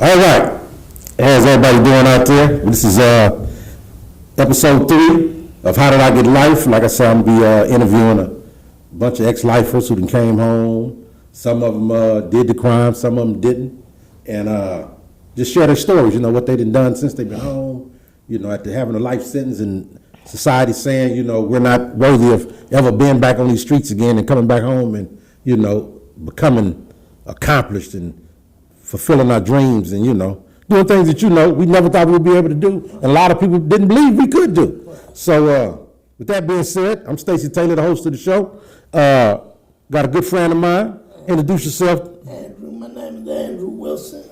All right. How's everybody doing out there? This is episode 3 of How Did I Get Life? Like I said, I'm going to be interviewing a bunch of ex-lifers who then came home. Some of them did the crime, some of them didn't. And just share their stories, what they done since they've been home, after having a life sentence and society saying, we're not worthy of ever being back on these streets again and coming back home and, becoming accomplished and fulfilling our dreams and, doing things that, we never thought we'd be able to do. And a lot of people didn't believe we could do. So with that being said, I'm Stacey Taylor, the host of the show. Got a good friend of mine. Introduce yourself. Andrew, my name is Andrew Wilson.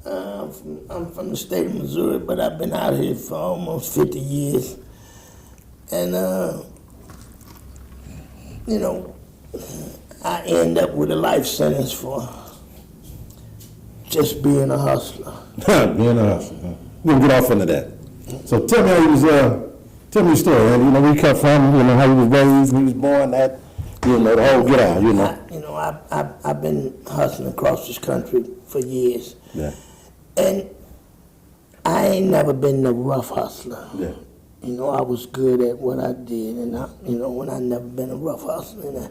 I'm from the state of Missouri, but I've been out here for almost 50 years. And, I end up with a life sentence for just being a hustler. Being a hustler. We'll get off into that. So tell me how you was, tell me your story, and where you come from, how you was raised, when you was born, that, the whole get out, I've been hustling across this country for years. Yeah. And I ain't never been a rough hustler. Yeah. I was good at what I did, and when I never been a rough hustler.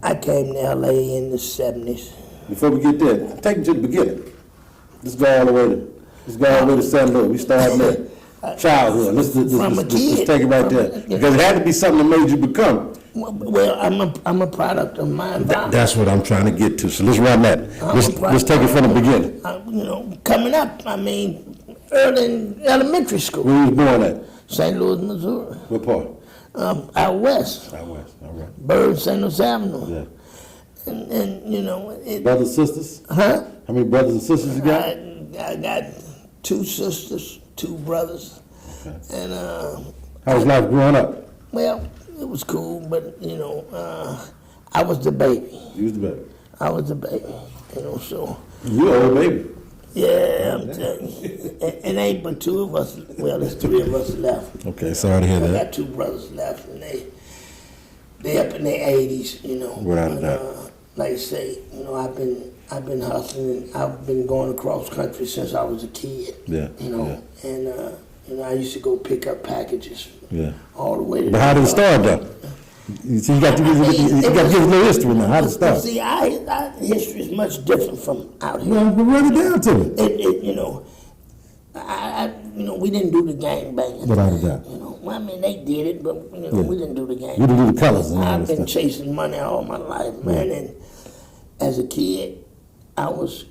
I came to L.A. in the 70s. Before we get there, take me to the beginning. Let's go all the way to St. Louis. We started there. Childhood. Let's take it right there. Because it had to be something that made you become. Well, I'm a product of my environment. That's what I'm trying to get to. So let's run that. Let's take it from the beginning. Coming up, early in elementary school. Where you was born at? St. Louis, Missouri. What part? Out west. Out west, all right. Bird, St. Louis Avenue. Yeah. And brothers and sisters? Huh? How many brothers and sisters you got? I got 2 sisters, 2 brothers. Okay. And how was life growing up? Well, it was cool, but I was the baby. You was the baby. I was the baby. So. You old baby. Yeah, I'm telling you. And ain't but 2 of us. Well, there's 3 of us left. Okay, sorry to hear that. I got 2 brothers left, and they up in their 80s. Without a doubt. Like I say, I've been hustling. I've been going across country since I was a kid. Yeah. And I used to go pick up packages. Yeah. All the way to. But how did it start though? You got to give us a little history now. How did it start? See, our history is much different from out here. Well, run it down to me. We didn't do the gang banging. Without a doubt. They did it, but we didn't do the gang. We didn't do the colors. I've been chasing money all my life, man. And as a kid, I was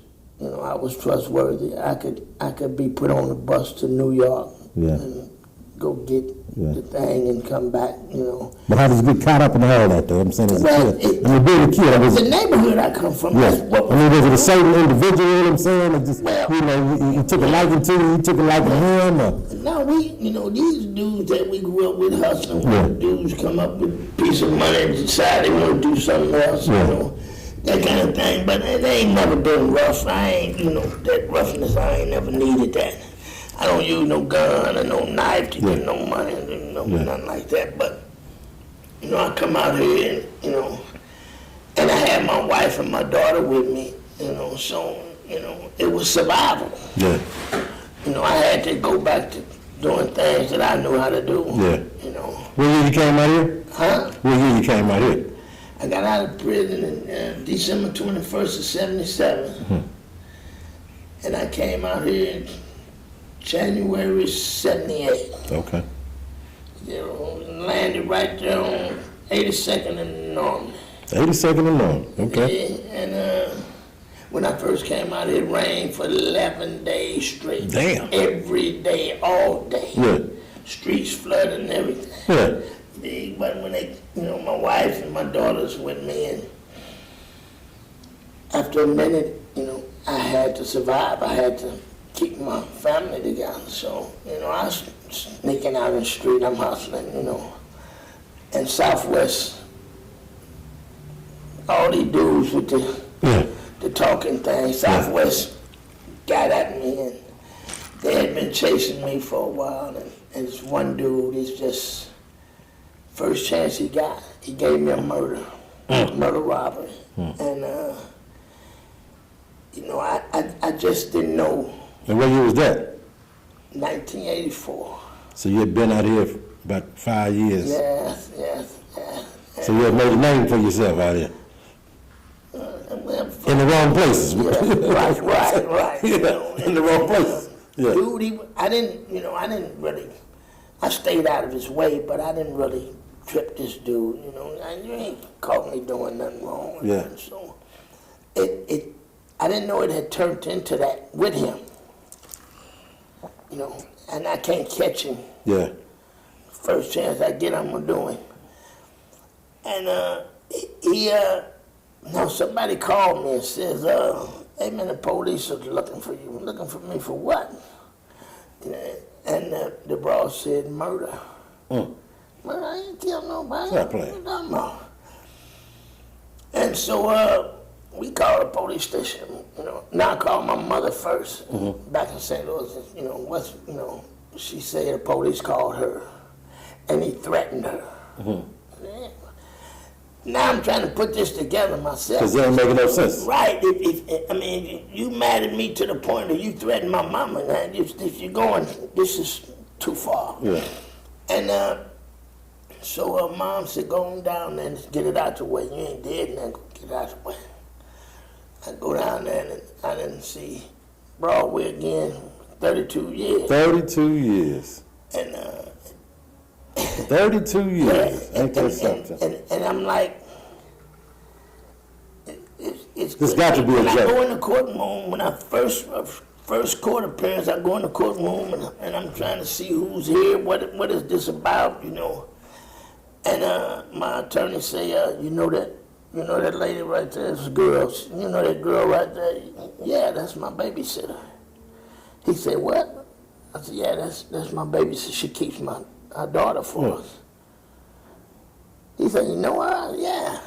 trustworthy. I could be put on a bus to New York. Yeah. And go get the thing and come back, But how does it get caught up in all that, though? I'm saying as a kid. Being a kid, the neighborhood I come from. Yeah. Was it a certain individual, I'm saying? Or just, you took a liking to him, you took a liking to him? Or? No, these dudes that we grew up with hustling, dudes come up with a piece of money and decide they want to do something else, that kind of thing. But they ain't never been rough. I ain't, that roughness, I ain't never needed that. I don't use no gun or no knife to get no money, nothing like that. But, I come out here and, and I had my wife and my daughter with me, so, it was survival. Yeah. I had to go back to doing things that I knew how to do. Yeah. What year you came out here? Huh? What year you came out here? I got out of prison in December 21st of 77. Mm-hmm. And I came out here in January 78. Okay. Landed right there on 82nd and Norman. 82nd and Norman, okay. Yeah, and when I first came out, it rained for 11 days straight. Damn. Every day, all day. Yeah. Streets flooded and everything. Yeah. But when my wife and my daughters with me, and after a minute, I had to survive. I had to keep my family together. So, I was sneaking out in the street, I'm hustling, And Southwest, all these dudes with the talking thing, Southwest got at me, and they had been chasing me for a while, and this one dude is just, first chance he got, he gave me a murder. murder robbery. And, you know, I just didn't know. And what year was that? 1984. So you had been out here for about 5 years. Yes. So you had made a name for yourself out here. In the wrong places. Right. Yeah, You know, in the wrong places. Yeah. Dude, I didn't really, I stayed out of his way, but I didn't really trip this dude, you know. You ain't caught me doing nothing wrong. Yeah. So I didn't know it had turned into that with him, you know, and I can't catch him. Yeah. First chance I get, I'm gonna do him. And now somebody called me and says, hey man, the police are looking for you. Looking for me for what? And the boss said, murder. Murder, I ain't kill nobody. Stop playing. No. And so we called the police station, you know. Now I called my mother first, back in St. Louis, you know, she said the police called her and he threatened her. Now I'm trying to put this together myself. Because it ain't making no sense. Right. I mean, you mad at me to the point that you threatened my mama. Now, if you're going, this is too far. Yeah. And so mom said, go on down there and get it out the way. You ain't dead now, go get it out the way. I go down there and I didn't see Broadway again, 32 years. 32 years. And 32 years. Ain't that something? and I'm like, it's There's got to be a when I joke. go in the courtroom, when I first court appearance, I go in the courtroom and I'm trying to see who's here, what is this about, you know. And my attorney say, you know that lady right there, this girl, you know that girl right there? Yeah, that's my babysitter. He said, what? I said, yeah, that's my babysitter. She keeps our daughter for us. He said, you know what? Yeah.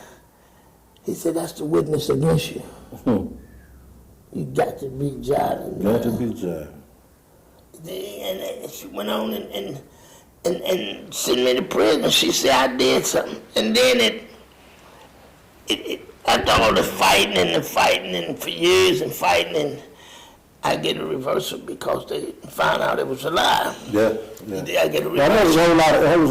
He said, that's the witness against you. You got to be jiving. Got to be jiving. And she went on and sent me to prison. She said I did something. And then after all the fighting and for years and fighting, and I get a reversal because they found out it was a lie. Yeah. I get a Now, there was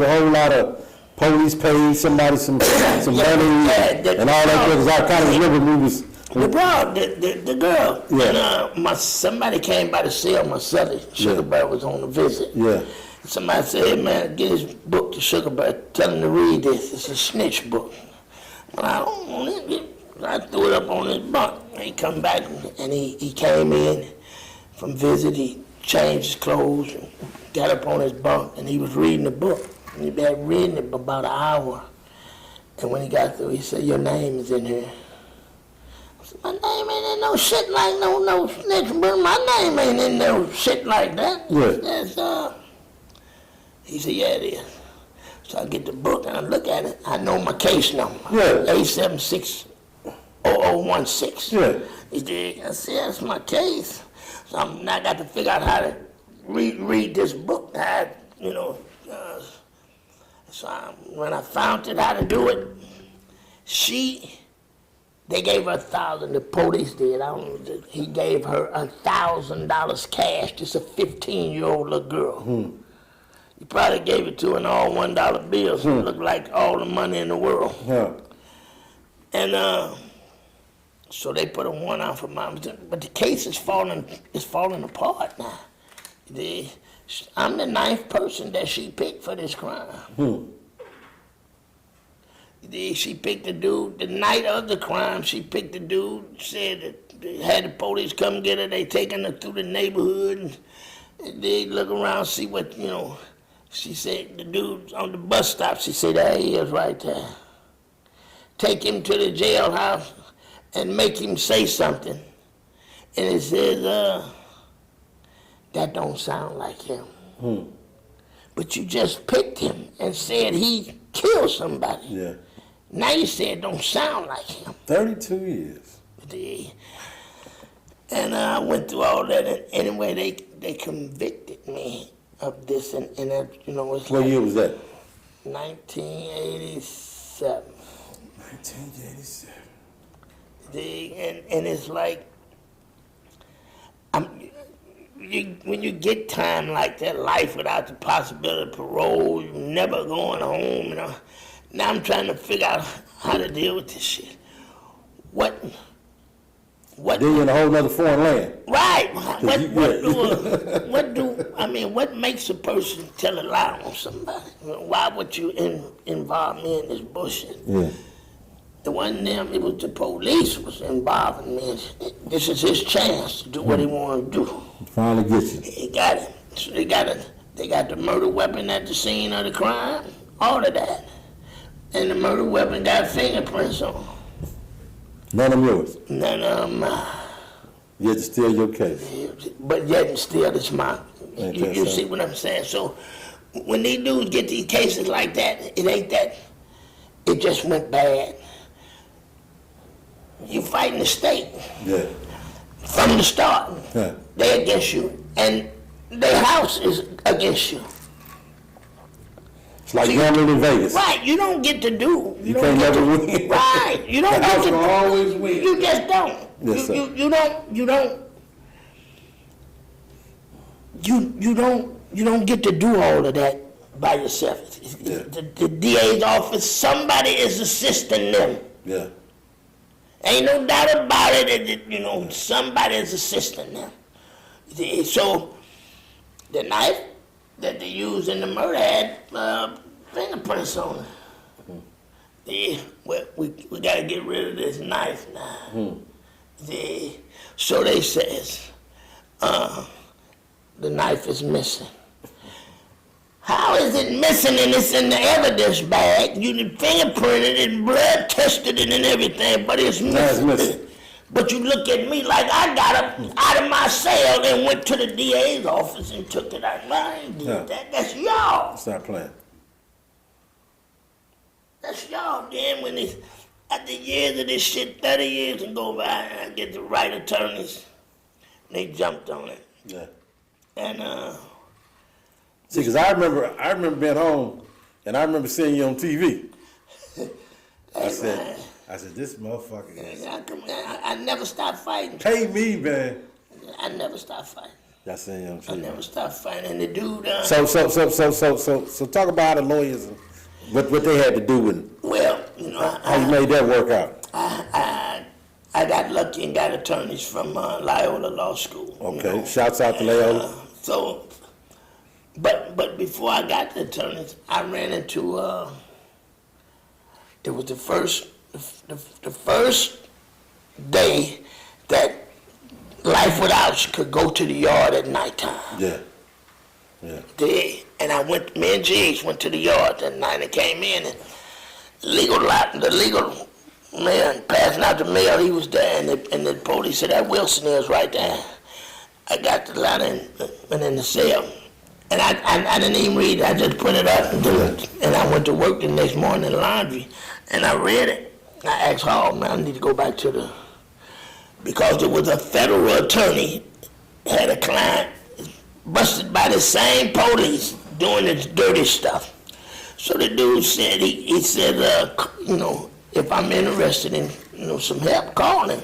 a whole lot of police paid somebody some money and all that. Because I kind of remember movies. The girl. Yeah. And somebody came by to sell my celly. Sugar Bear was on a visit. Yeah. Somebody said, hey man, get his book to Sugar Bear. Tell him to read this. It's a snitch book. Well, I don't want it. I threw it up on his bunk. He come back and he came in from visit. He changed his clothes and got up on his bunk and he was reading the book. And he been reading it for about an hour. And when he got through, he said, your name is in here. I said, my name ain't in no shit like no snitch book. My name ain't in no shit like that. Yeah. He said, yeah, it is. So I get the book and I look at it. I know my case number. Yeah. A760016. Yeah. He said, I said, that's my case. So now I got to figure out how to read this book. When I found it how to do it, they gave her $1,000. The police did. He gave her $1,000 cash. Just a 15-year-old little girl. He probably gave it to her in all $1 bills. It looked like all the money in the world. Yeah. And so they put a warrant out for mom. But the case is falling apart now. I'm the 9th person that she picked for this crime. She picked the dude, the night of the crime, she picked the dude, said that they had the police come get her, they taking her through the neighborhood, and they look around, see what, you know. She said, the dude on the bus stop, she said, there he is right there. Take him to the jailhouse and make him say something. And it says, that don't sound like him. But you just picked him and said he killed somebody. Yeah. Now you say it don't sound like him. 32 years. And I went through all that, and anyway, they convicted me of this, and it's What year was that? 1987. 1987. And it's like, when you get time like that, life without the possibility of parole, you never going home. Now I'm trying to figure out how to deal with this shit. What? Then you're in a whole other foreign land. Right. What makes a person tell a lie on somebody? Why would you involve me in this bullshit? Yeah. It wasn't them, it was the police was involving me. This is his chance to do what he want to do. Finally get you. He got it. So they got the murder weapon at the scene of the crime, all of that. And the murder weapon got fingerprints on it. None of yours. None of them. You had to steal your case. But yet and still, it's mine. You see what I'm saying? So when these dudes get these cases like that, it ain't that. It just went bad. You fighting the state. Yeah. From the start. Yeah. They against you. And their house is against you. It's like gambling in Vegas. Right, you don't get to do. You can't never win. Right, you don't The get house to will always win. You just don't. Yes, sir. You don't get to do all of that by yourself. Yeah. The DA's office, somebody is assisting them. Yeah. Ain't no doubt about it that, somebody is assisting them. So, the knife that they used in the murder had fingerprints on it. We got to get rid of this knife now. So they says, the knife is missing. How is it missing and it's in the evidence bag? You fingerprinted it and blood tested it and everything, but it's missing. That's missing. But you look at me like I got up out of my cell and went to the DA's office and took it out. I ain't did that. That's y'all. Stop playing. That's y'all. Then when it's, after years of this shit, 30 years and go by, and I get the right attorneys, they jumped on it. Yeah. And See, because I remember being home, and I remember seeing you on TV. I said, this motherfucker is. I never stopped fighting. Pay me, man. I never stopped fighting. Y'all seen you on TV. I never stopped fighting. And the dude. So talk about the lawyers and what they had to do with. Well, how you made that work out. I got lucky and got attorneys from Loyola Law School. Okay, shouts out to Loyola. But before I got the attorneys, I ran into it was the first day that Life Without You could go to the yard at nighttime. Yeah. And me and Jiggs went to the yard that night and came in, and the legal man passing out the mail, he was there, and the police said, that Wilson is right there. I got the letter and in the cell. And I didn't even read it. I just put it up and I went to work the next morning in the laundry, and I read it. I asked Hall, man, I need to go back to because there was a federal attorney had a client busted by the same police doing this dirty stuff. So the dude said, he said, if I'm interested in some help, call him.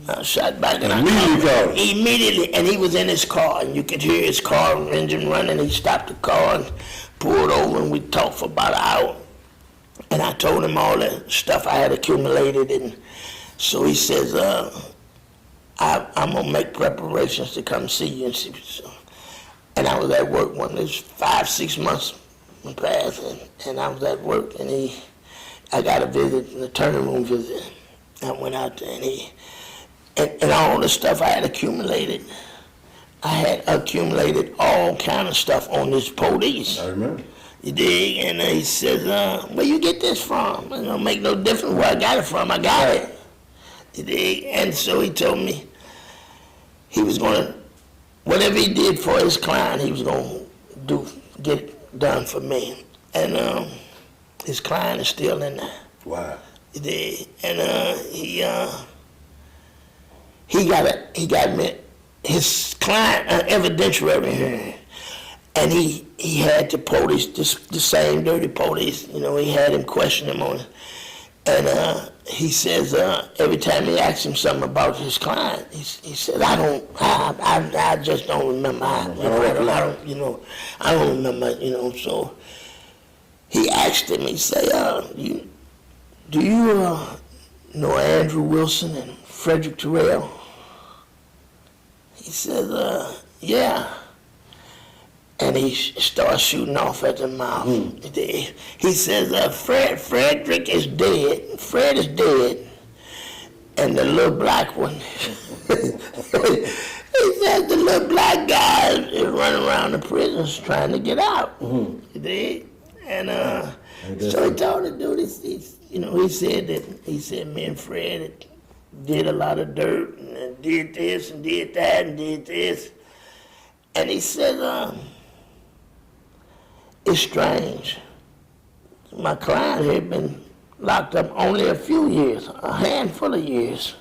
I shot back and immediately, and he was in his car, and you could hear his car engine running. He stopped the car and pulled over, and we talked for about an hour. And I told him all the stuff I had accumulated, and so he says, I'm gonna make preparations to come see you and see. And I was at work one of those 5-6 months passed, and I was at work, and I got a visit, an attorney room visit. I went out there, and all the stuff I had accumulated all kind of stuff on this police. I remember. You dig? And he says, where you get this from? It don't make no difference where I got it from. I got it. You dig? And so he told me he was going to, whatever he did for his client, he was going to get it done for me. And his client is still in there. Wow. You dig? And he got me his client evidentiary hearing, and he had the police, the same dirty police, he had him question him on it. And he says every time he asks him something about his client, he says, I just don't remember. I don't remember. So he asked him. He said, do you know Andrew Wilson and Frederick Terrell? He says, yeah. And he starts shooting off at the mouth. He says, Frederick is dead. Fred is dead. And the little black one, he said the little black guy is running around the prisons trying to get out. And so he told the dude, he said me and Fred did a lot of dirt and did this and did that and did this. And he said, it's strange. My client had been locked up only a few years, a handful of years.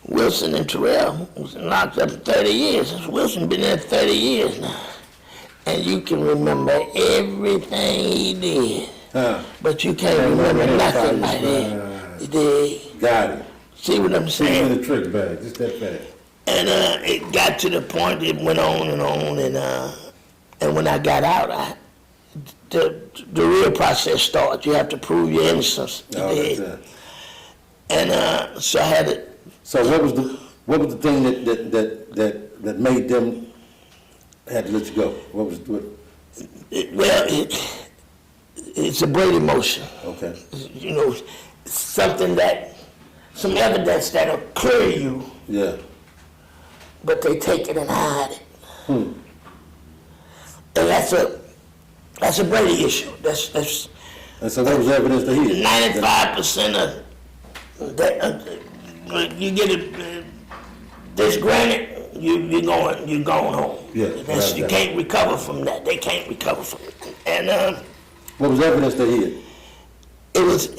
Wilson and Terrell was locked up 30 years. Wilson been there 30 years now. And you can remember everything he did. But you can't remember nothing like that. Got it. See what I'm saying? In the trick bag, just that fast. And it got to the point it went on, and when I got out, the real process starts. You have to prove your innocence. And so I had it. So what was the thing that made them had to let you go? What was it's a Brady motion. Okay. Some evidence that'll clear you. Yeah. But they take it and hide it. And that's a Brady issue. And so what was the evidence that he had? 95% of that, you get it this granted, you're going home. Yeah. You can't recover from that. They can't recover from it. And what was the evidence that he had? It was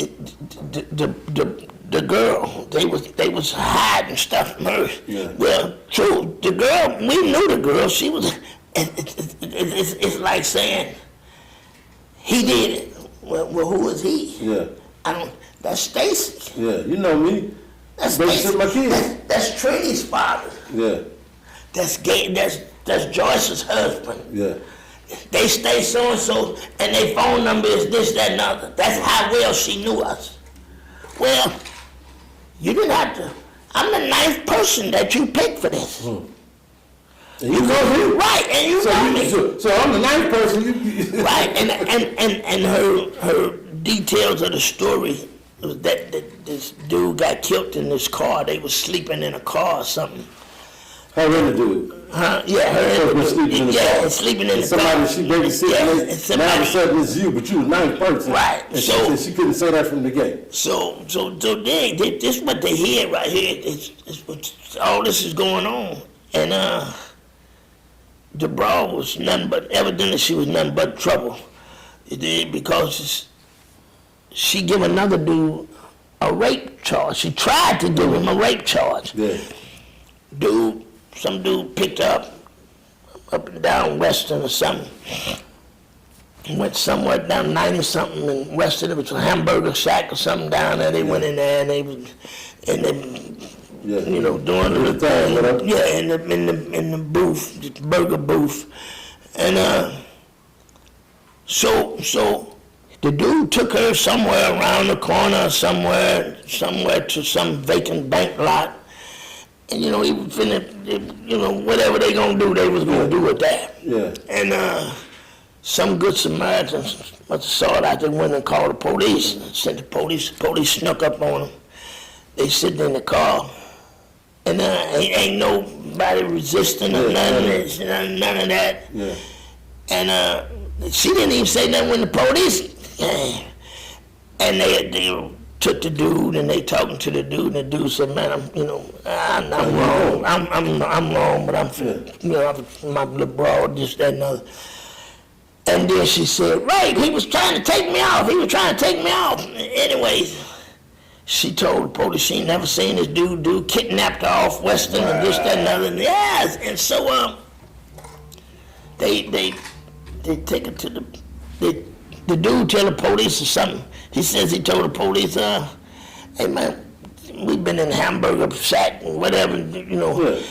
the girl. They was hiding stuff from her. Yeah. Well, true. The girl, we knew the girl. She was. It's like saying he did it. Well, who is he? Yeah. That's Stacy. Yeah, you know me. That's Stacy. My kids. That's Trini's father. Yeah. That's Joyce's husband. Yeah. They stay so and so, and their phone number is this, that, and other. That's how well she knew us. Well, you didn't have to. I'm the ninth person that you picked for this. And you know me? Right, and you know me. So I'm the ninth person. Right, and her details of the story was that this dude got killed in this car. They was sleeping in a car or something. Her and the dude. Huh? Yeah, her and the dude. Sleeping in the car. Somebody she babysitting. Now all of a sudden it's you, but you the ninth person. Right. And she couldn't say that from the gate. So this is what they hear right here. It's all this is going on, and the broad was nothing but, evidently she was nothing but trouble. It did, because she gave another dude a rape charge. She tried to give him a rape charge. Yeah. Some dude picked her up and down Western or something. Went somewhere down 90-something in Western. It was a hamburger shack or something down there. They went in there and they doing the thing. Yeah, in the booth, the burger booth. And so the dude took her somewhere around the corner, somewhere to some vacant bank lot. And he was finna, whatever they gonna do, they was gonna do with that. Yeah. And some good Samaritans must have saw it out there, went and called the police. Sent the police. The police snuck up on them. They sitting in the car. And ain't nobody resisting or none of that. Yeah. And she didn't even say nothing when the police came. And they took the dude and they talking to the dude, and the dude said, "Man, I'm wrong. I'm wrong, but I'm my little broad, this, that, and other." And then she said, "Right, he was trying to take me off. Anyways, she told the police she never seen this dude kidnapped her off Western and this, that, and other. Yes, and so they take her to the dude tell the police or something. He says he told the police, hey man, we've been in the hamburger shack and whatever, you know. Yeah.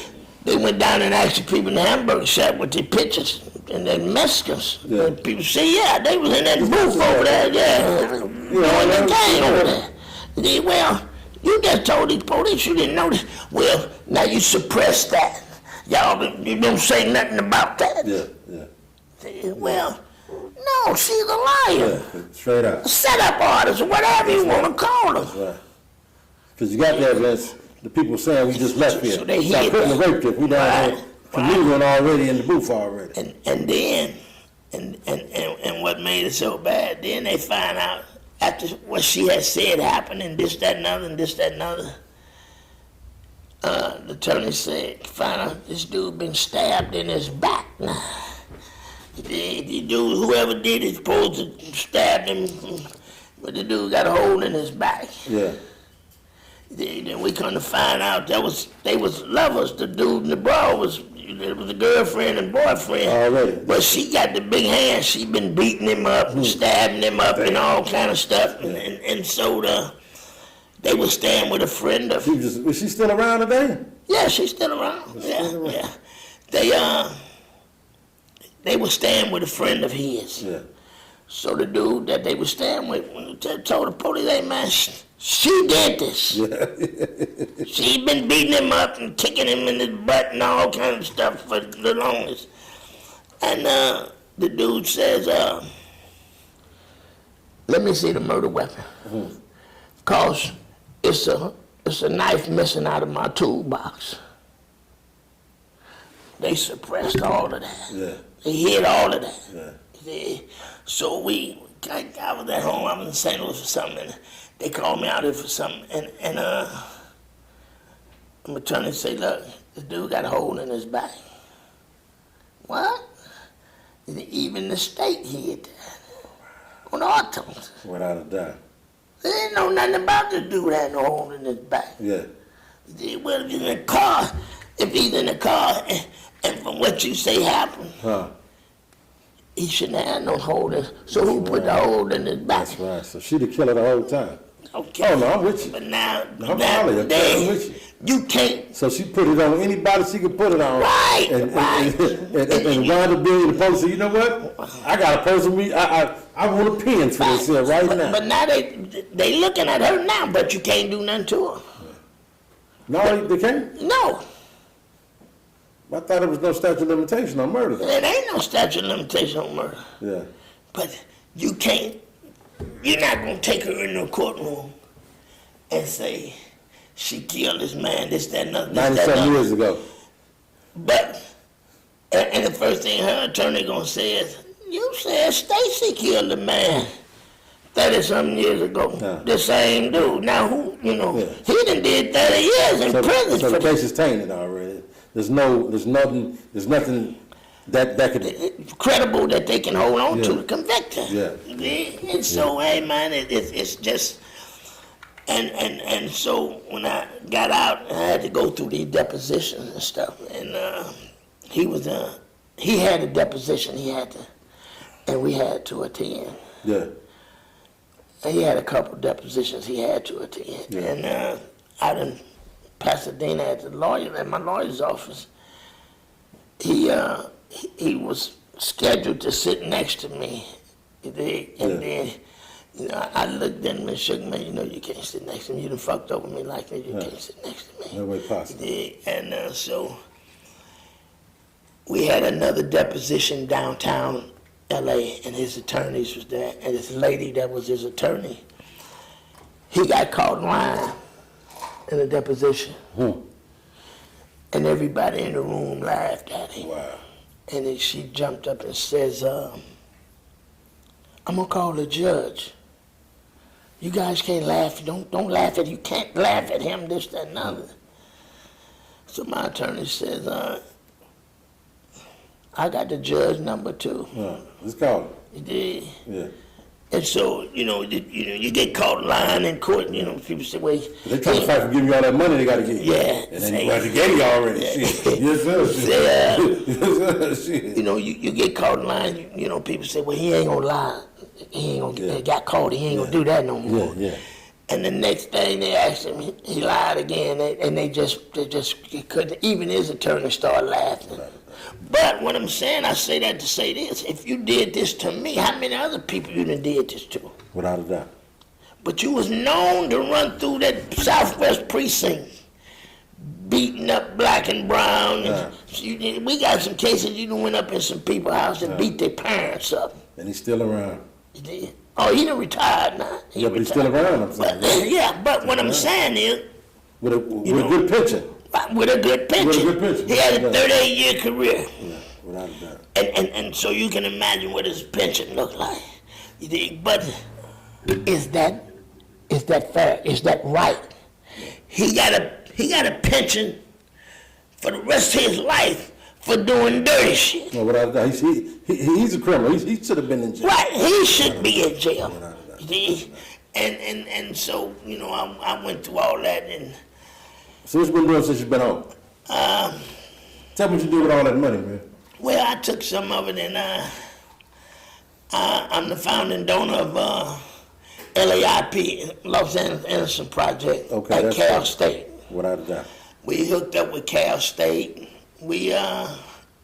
They went down and asked the people in the hamburger shack with their pictures and their Mexicans. Yeah. And people say, yeah, they was in that booth over there, doing the thing over there. They, well, you just told these police you didn't know this. Well, now you suppress that. Y'all, you don't say nothing about that. Yeah, yeah. Say, well, no, she's a liar. Yeah, straight out. A setup artist, or whatever you want to call her. Right. Because you got the evidence, the people saying we just left here. So they Stop hid putting the that. rape kit. We down here commuting already in the booth already. And then, and what made it so bad, then they find out after what she had said happened and this, that, and other, and this, that, and other. The attorney said, find out this dude been stabbed in his back now. The dude, whoever did it, supposed to stab him, but the dude got a hole in his back. Yeah. Then we come to find out they was lovers. The dude and the bro was a girlfriend and boyfriend. Already. But she got the big hand. She been beating him up and stabbing him up and all kind of stuff. And so they was staying with a friend of. Was she still around today? Yeah, she's still around. Yeah. They were staying with a friend of his. Yeah. So the dude that they were staying with told the police, hey man, she did this. Yeah. She been beating him up and kicking him in his butt and all kind of stuff for the longest. And the dude says, let me see the murder weapon. Cause it's a knife missing out of my toolbox. They suppressed all of that. Yeah. They hid all of that. Yeah. So I was at home, I was in St. Louis for something, and they called me out here for something, and I'm attorney to say, look, this dude got a hole in his back. What? Even the state hid that on autopsy. Without a doubt. They didn't know nothing about the dude had no hole in his back. Yeah. Well, if he's in the car, and from what you say happened, he shouldn't have no hole in. So who put the hole in his back? That's right. So she the killer the whole time. Okay. Oh, no, I'm with you. But now, I'm following you. I'm with you can't. So she put it on anybody she could put it on. Right, And right. and wound up being the police said, you know what? I got a person, I want a pen for this here right now. But now they looking at her now, but you can't do nothing to her. No, they can't? No. I thought there was no statute of limitation on murder. Though. There ain't no statute of limitation on murder. Yeah. But you can't, you're not going to take her in the courtroom and say, she killed this man, this, that, and other. 90-something years ago. But, and the first thing her attorney going to say is, you said Stacy killed the man 30-something years ago. Yeah. The same dude. Now, who, he done did 30 years in prison so for the case is tainted already. There's nothing that could. credible that they can hold on Yeah. to convict her. Yeah. And so, hey man, it's just, and so when I got out, I had to go through these depositions and stuff, and he had a deposition and we had to attend. Yeah. And he had a couple depositions he had to attend, Yeah. and out in Pasadena at my lawyer's office, he was scheduled to sit next to me, and then I looked at him and shook him, you can't sit next to me. You done fucked over me like that. You can't sit next to me. No way possible. And so we had another deposition downtown L.A. and his attorneys was there, and this lady that was his attorney, he got caught lying in the deposition. And everybody in the room laughed at him. Wow. And then she jumped up and says, I'm gonna call the judge. You guys can't laugh. Don't laugh at, you can't laugh at him, this, that, and other. So my attorney says, I got the judge number 2. Let's call it. He did. Yeah. And so, you get caught lying in court, people say, well, They trying to fight for giving you all that money they got to give you. Yeah. And then they gave you already. Shit. Yes, sir. Shit. Yes, sir. Shit. you get caught in line, people say, well, he ain't gonna lie. he ain't gonna he got caught. He ain't gonna do that no more. Yeah. And the next thing they asked him, he lied again, and they couldn't. Even his attorney started laughing. But what I'm saying, I say that to say this: if you did this to me, how many other people you done did this to? Without a doubt. But you was known to run through that Southwest precinct, beating up black and brown. Yeah. We got some cases you done went up in some people's house and beat their parents up. And he's still around. You did? Oh, he done retired now. Yeah, but he's still around, I'm saying. But, yeah, but what I'm saying is, With a good pitcher. with a good pension. With a good pension. He had a Yeah. 38-year career. Yeah, without a doubt. And so you can imagine what his pension looked like. You dig? But is that fair? Is that right? He got a pension for the rest of his life for doing dirty shit. No, without a doubt. He's a criminal. He should have been in jail. Right, he should be in jail. Without a doubt. You dig? And so, I went through all that, and So what you been doing since you've been home? Tell me what you do with all that money, man. well, I took some of it, and I'm the founding donor of LAIP, Los Angeles Innocent Project, Okay, at that's Cal good. State. Without a doubt. We hooked up with Cal State. We are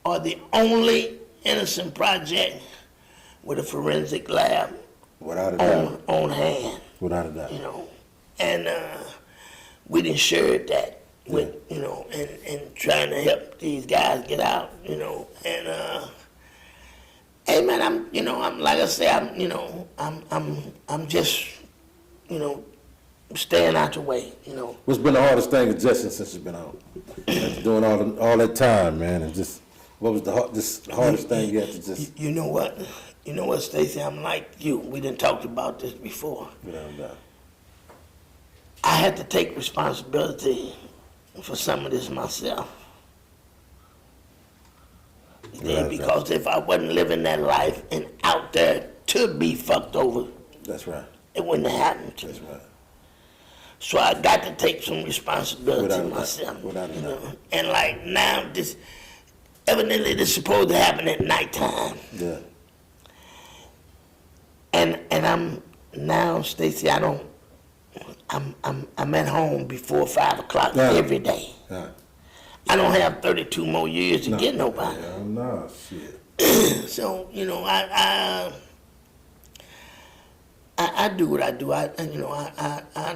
the only innocent project with a forensic lab Without a doubt. on hand, Without a doubt. and we done shared that with, and trying to help these guys get out, and hey man, I'm like I say, I'm just, staying out the way, What's been the hardest thing adjusting since you've been home? After doing all that time, man, and just what was the hardest thing you had to just? You know what? You know what, Stacey? I'm like you. We done talked about this before. Without a doubt. I had to take responsibility for some of this myself. Right, Because if I wasn't living that life and out there to be fucked over, That's right. it wouldn't have happened to That's me. right. So I got to take some responsibility Without a doubt. myself. Without a doubt. And like now, evidently this is supposed to happen at nighttime. Yeah. And I'm now, Stacey, I'm at home before 5 o'clock Yeah. every day. Yeah. I don't have 32 more years to get nobody. Yeah, no, shit. So, I do what I do. I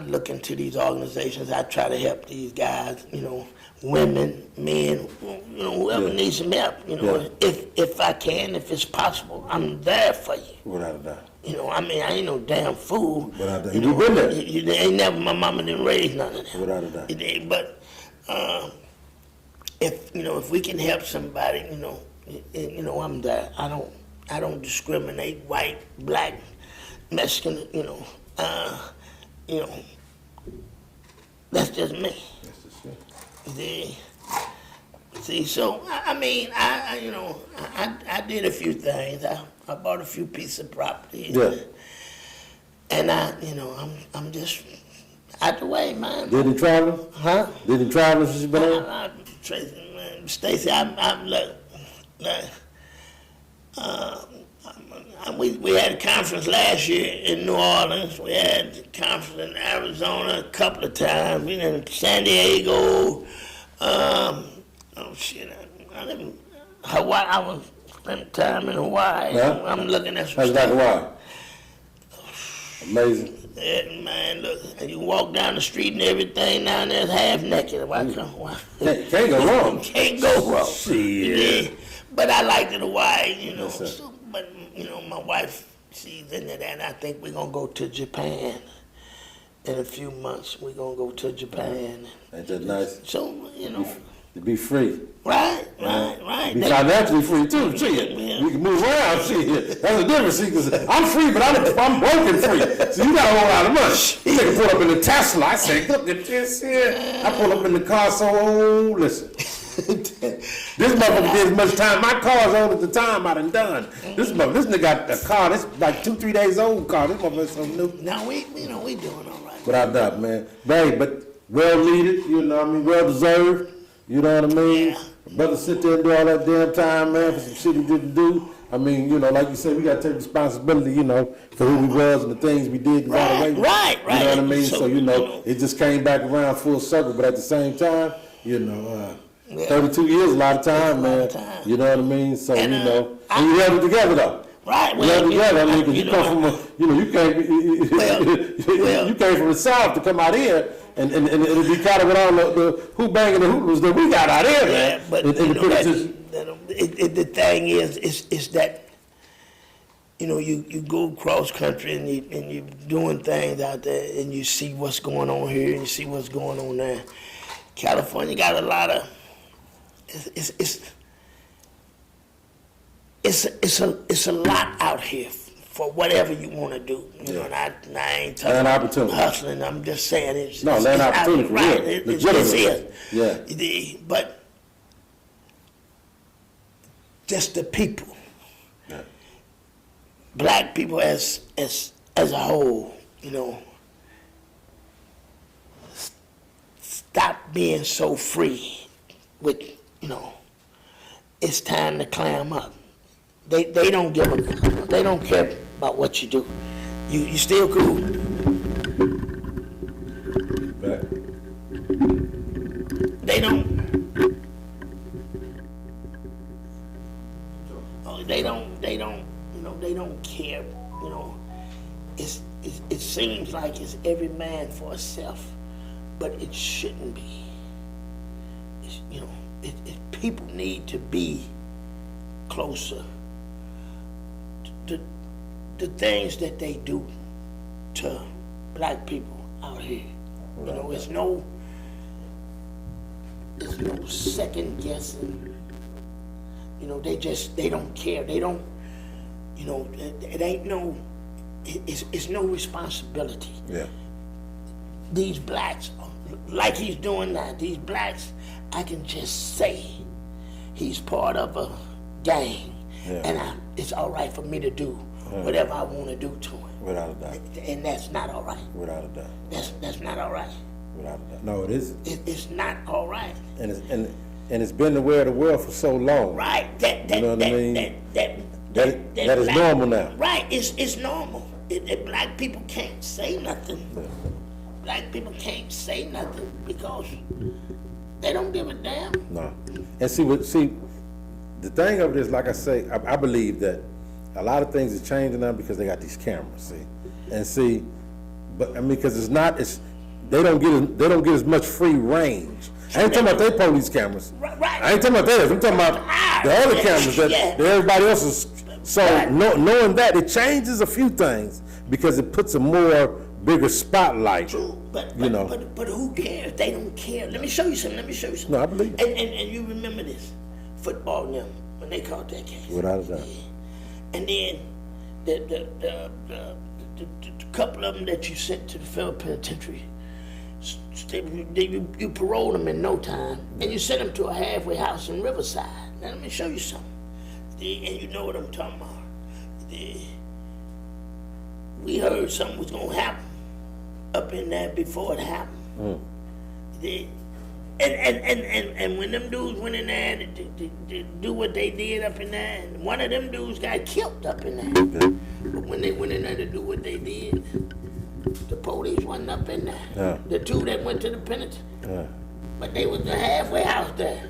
look into these organizations. I try to help these guys, women, men, whoever Yeah. needs some help, Yeah. if I can, if it's possible, I'm there for you. Without a doubt. I ain't no damn fool. Without a doubt. You been there. You ain't never, my mama didn't raise none of that. Without a doubt. But if we can help somebody, I'm there. I don't discriminate, white, black, Mexican, that's just me. That's just it. See, so I did a few things. I bought a few pieces of property. Yeah. And I'm just out the way, man. Did he travel? Huh? Did he travel since you've been home? Stacey, we had a conference last year in New Orleans. We had a conference in Arizona a couple of times. We in San Diego. I live in Hawaii. I was spending time in Hawaii. Yeah. I'm looking at some How's stuff. that Hawaii? Amazing. Yeah, man, look, and you walk down the street and everything down there is half naked. Why? Can't go wrong. Can't go wrong. Shit. Yeah. But I liked it Hawaii, Yes, sir. so, but, my wife, she's into that, and I think we're going to go to Japan. In a few months, we're going to go to Japan. Ain't that nice? So, To be free. right. Be financially free too. Shit. Yeah. You can move around. Shit. That's the difference. See, 'cause I'm free, but I'm broken free. So you got a whole lot of money. You can pull up in the Tesla. I say, look at this here. I pull up in the car. So listen. This motherfucker did as much time. My car's old at the time I done. This nigga got a car. This like 2-3 days old car. This motherfucker's so new. Now, we doing all right. Without doubt, man. Babe, but well needed, well deserved, you know what I mean? Yeah. Brother sit there and do all that damn time, man, for some shit he didn't do. I mean, you know, like you said, we got to take responsibility, you know, for who we was and the things we did and got away with. Right. You know what I mean? So, you know, it just came back around full circle, but at the same time, you know, 32 years, a lot of time, man. You know what I mean? So, And, you know, and we held it together, though. Right. We held it together. I mean, 'cause you know, come from a, you know, you came, you came from the South to come out here, and it'll be kind of with all the who banging the hoopers that we got out here, man. Yeah, but And you to know, put it the thing is that, you know, you go cross country and you're doing things out there and you see what's going on here and you see what's going on there. California got a lot of it's a lot out here for whatever you want to do. You know, and I ain't talking Land about opportunity. hustling. I'm just saying it's No, it's, land it's out opportunity for here, right? real. It's Legitimate. here. But just the people, black people as a whole, you know, stop being so free with, you know, it's time to climb up. They don't they don't care about what you do. You still cool. Back. They don't. Oh, they don't. You know, they don't care. You know, it seems like it's every man for himself, but it shouldn't be. It's, you know, people need to be closer. The things that they do to black people out here, you know, it's no second guessing. You know, they don't care. They don't, you know, it ain't no, it's no responsibility. Yeah. These blacks, like he's doing now, these blacks, I can just say he's part of a gang, and it's all right for me to do whatever I want to do to him. Without a doubt. And that's not all right. Without a doubt. That's not all right. Without a doubt. No, it isn't. It's not all right. And it's been the way of the world for so long. Right. You know what I mean? That is black, normal now. Right. It's normal. Black people can't say nothing. Black people can't say nothing because they don't give a damn. No. And see, the thing of it is, like I say, I believe that a lot of things are changing now because they got these cameras, but I mean, because they don't get as much free range. I ain't talking about their police cameras. Right. I ain't talking about theirs. I'm talking about the other cameras that everybody else is. So knowing that, it changes a few things because it puts a bigger spotlight. But But who cares? They don't care. Let me show you something. No, I believe it. And you remember this, football now when they caught that case. Without a doubt. And then the couple of them that you sent to the federal penitentiary, you paroled them in no time, and you sent them to a halfway house in Riverside. Now let me show you something. And you know what I'm talking about. We heard something was gonna happen up in there before it happened. And when them dudes went in there to do what they did up in there, and one of them dudes got killed up in there. But when they went in there to do what they did, the police wasn't up in there. Yeah. The two that went to the penitentiary. But they was the halfway house there.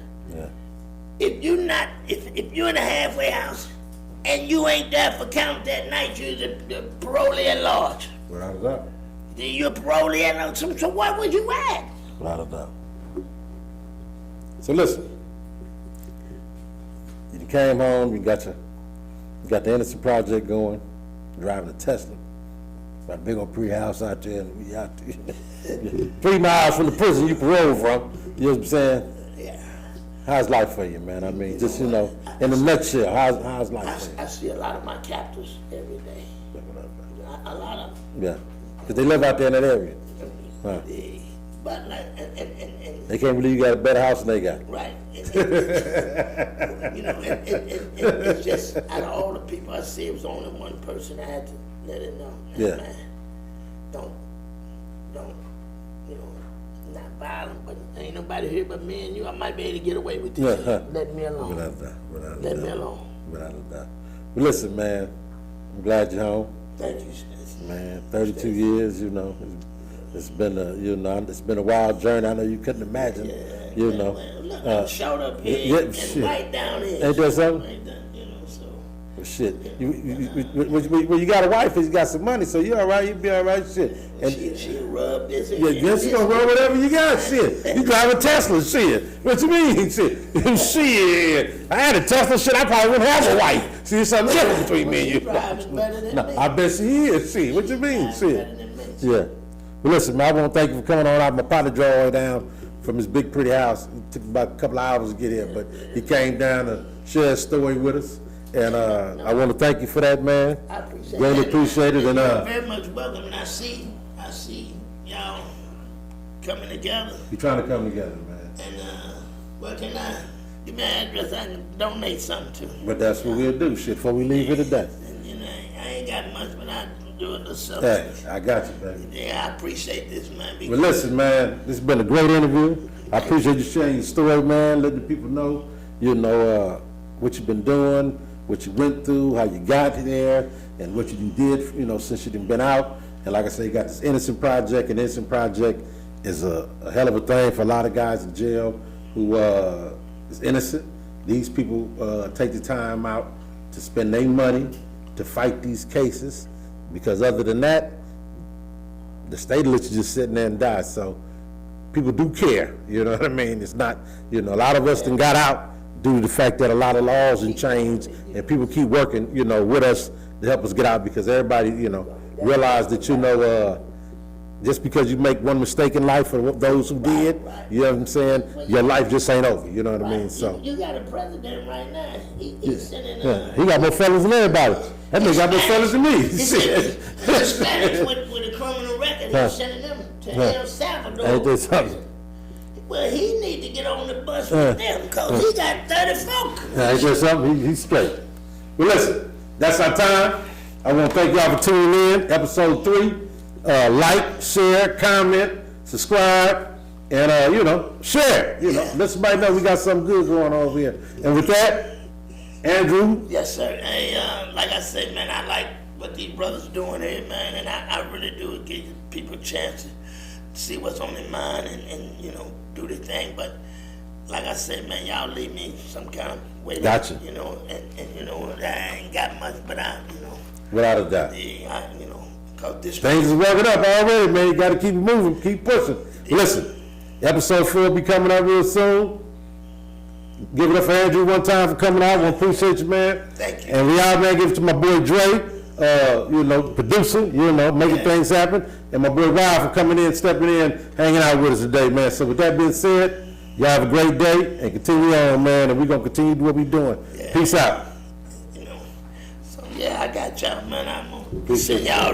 If you're in a halfway house and you ain't there for count that night, you're the parolee at large. Without a doubt. You're a parolee at large. So what would you at? Without a doubt. So listen, you came home, you got the Innocent Project going, driving a Tesla. Got a big old pre-house out there, and we out there. 3 miles from the prison you paroled from. You know what I'm saying? Yeah. How's life for you, man? I mean, just, you know, in a nutshell, how's life for you? I see a lot of my captors every day. A lot of them. Yeah, because they live out there in that area. Huh. But like, and They can't believe you got a better house than they got. right. You know, and it's just out of all the people I see, it was only one person I had to let it know. Yeah. Man, don't, you know, not violent, but ain't nobody here but me and you. I might be able to get away with this. Yeah. Let me alone. Without a doubt. Let me alone. Without a doubt. But listen, man, I'm glad you're home, Thank you, Stacey. man. 32 years, you know, it's been a, you know, it's been a wild journey. I know you couldn't imagine, you know. Well, look, I'm short up here yeah, and shit. right down here. Ain't that something? Right down, you know, so. Well, shit, well, you got a wife and you got some money, so you all right, you be all right, shit. And She'll rub this and yeah, yes, you gonna run whatever you got, shit. You drive a Tesla, shit. What you mean, shit? Shit, I had a Tesla, shit, I probably wouldn't have a wife. See, there's something different between me and you. driving better than No, me. I bet she is, shit. What you mean, Driving better shit? than me. Yeah. Well, listen, man, I want to thank you for coming on out. My partner drove all the way down from his big, pretty house. It took about a couple of hours to get here, but he came down to share his story with us. And I want to thank you for that, man. I appreciate Greatly it. appreciate it. And You're very much welcome, and I see y'all coming together. we're trying to come together, man. And what can I give me an address I can donate something to? But that's what we'll do, shit, before we leave here today. And you know, I ain't got much, but I do a little Hey, something. I got you, baby. Yeah, I appreciate this, man. Well, listen, man, this has been a great interview. I appreciate you sharing your story, man, letting the people know, you know, what you've been doing, what you went through, how you got there, and what you did, you know, since you done been out. And like I say, you got this Innocent Project, and Innocent Project is a hell of a thing for a lot of guys in jail who is innocent. These people take the time out to spend their money to fight these cases, because other than that, the state will let you just sit there and die. So people do care, you know what I mean? It's not, you know, a lot of us done got out due to the fact that a lot of laws and changed, and people keep working, you know, with us to help us get out, because everybody, you know, realize that, you know, just because you make one mistake in life for those who did, you know what I'm saying, your life just ain't over, you know what I mean? So You got a president right now. He's sending yeah, he got more fellas than everybody. That nigga got more fellas than me. Shit. Hispanics with a criminal record. He's sending them to El Salvador. Ain't that something? Well, he need to get on the bus with them, because he got 30 folk. Yeah, ain't that something? He's straight. Well, listen, that's our time. I want to thank y'all for tuning in. Episode 3. Like, share, comment, subscribe, and, you know, share. You know, let somebody know we got something good going on over here. And with that, Andrew. Yes, sir. Hey, like I said, man, I like what these brothers doing here, man, and I really do give people a chance to see what's on their mind and you know, do their thing. But like I said, man, y'all leave me some kind of way. Gotcha. You know, and you know, I ain't got much, but you know, Without a doubt. yeah, you know, cause this Things is working up already, man. You got to keep moving, keep pushing. Listen, episode 4 will be coming out real soon. Give it up for Andrew one time for coming out. We appreciate you, man. Thank you. And we out, man. Give it to my boy Dre, you know, producer, you know, making things happen. And my boy Ryan for coming in, stepping in, hanging out with us today, man. So with that being said, y'all have a great day and continue on, man. And we're going to continue to do what we're doing. Yeah. Peace out. You know, so yeah, I got y'all, man. I'm gonna Appreciate send y'all